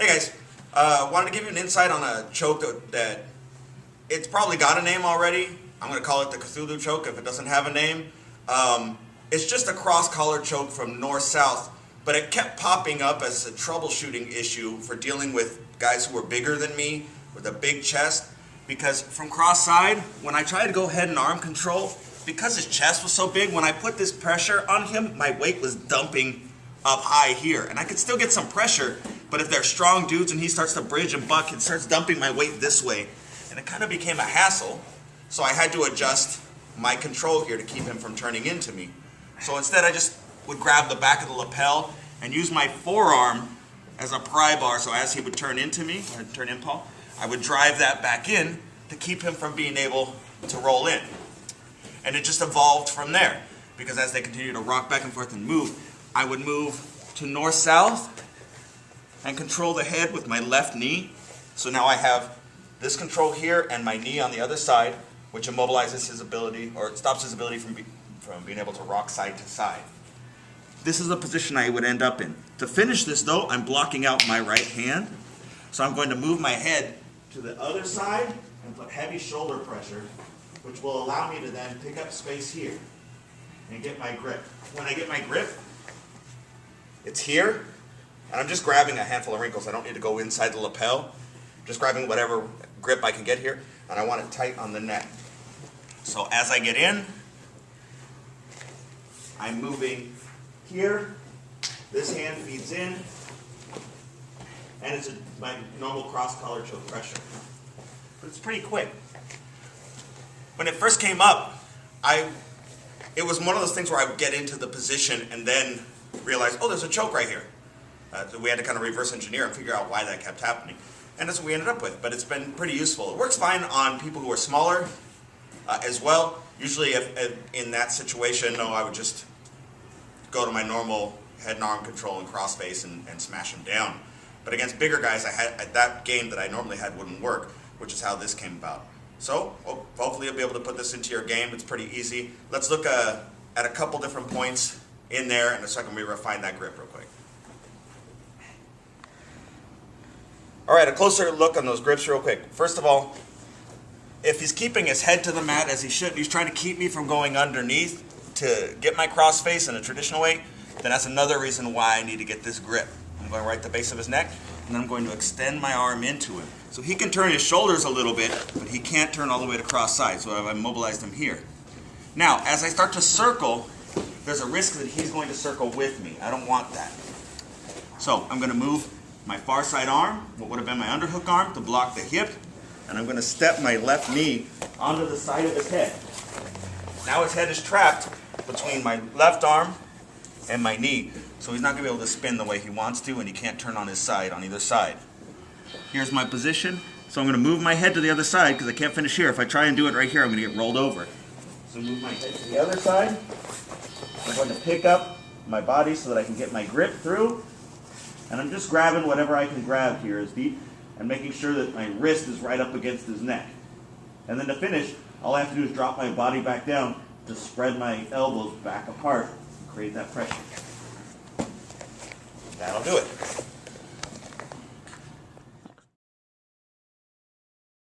Hey guys, wanted to give you an insight on a choke that it's probably got a name already. I'm going to call it the Cthulu Choke if it doesn't have a name. It's just a cross-collar choke from north-south, but it kept popping up as a troubleshooting issue for dealing with guys who were bigger than me with a big chest. Because from cross-side, when I tried to go head and arm control, because his chest was so big, when I put this pressure on him, my weight was dumping up high here. And I could still get some pressure, but if they're strong dudes and he starts to bridge and buck, it starts dumping my weight this way. And it kind of became a hassle. So I had to adjust my control here to keep him from turning into me. So instead I just would grab the back of the lapel and use my forearm as a pry bar. So as he would turn into me, or turn in, Paul, I would drive that back in to keep him from being able to roll in. And it just evolved from there. Because as they continue to rock back and forth and move, I would move to north-south and control the head with my left knee. So now I have this control here and my knee on the other side, which immobilizes his ability, or stops his ability from being able to rock side to side. This is the position I would end up in. To finish this though, I'm blocking out my right hand. So I'm going to move my head to the other side and put heavy shoulder pressure, which will allow me to then pick up space here and get my grip. When I get my grip, it's here, and I'm just grabbing a handful of wrinkles. I don't need to go inside the lapel. Just grabbing whatever grip I can get here, and I want it tight on the neck. So as I get in, I'm moving here. This hand feeds in, and it's my normal cross-collar choke pressure. But it's pretty quick. When it first came up, it was one of those things where I would get into the position and then realize, oh, there's a choke right here. So we had to kind of reverse engineer and figure out why that kept happening. And that's what we ended up with, but it's been pretty useful. It works fine on people who are smaller as well. Usually if in that situation, no, I would just go to my normal head and arm control and cross face and smash them down. But against bigger guys, that game that I normally had wouldn't work, which is how this came about. So hopefully you'll be able to put this into your game. It's pretty easy. Let's look at a couple different points in there, and a second we refine that grip real quick. All right, a closer look on those grips real quick. First of all, if he's keeping his head to the mat as he should, he's trying to keep me from going underneath to get my cross face in a traditional way, then that's another reason why I need to get this grip. I'm going right at the base of his neck, and then I'm going to extend my arm into him. So he can turn his shoulders a little bit, but he can't turn all the way to cross side, so I've immobilized him here. Now, as I start to circle, there's a risk that he's going to circle with me. I don't want that. So I'm going to move my far side arm, what would have been my underhook arm, to block the hip, and I'm going to step my left knee onto the side of his head. Now his head is trapped between my left arm and my knee, so he's not going to be able to spin the way he wants to, and he can't turn on his side on either side. Here's my position, so I'm going to move my head to the other side because I can't finish here. If I try and do it right here, I'm going to get rolled over. So move my head to the other side. I'm going to pick up my body so that I can get my grip through. And I'm just grabbing whatever I can grab here as deep and making sure that my wrist is right up against his neck. And then to finish, all I have to do is drop my body back down to spread my elbows back apart and create that pressure. That'll do it.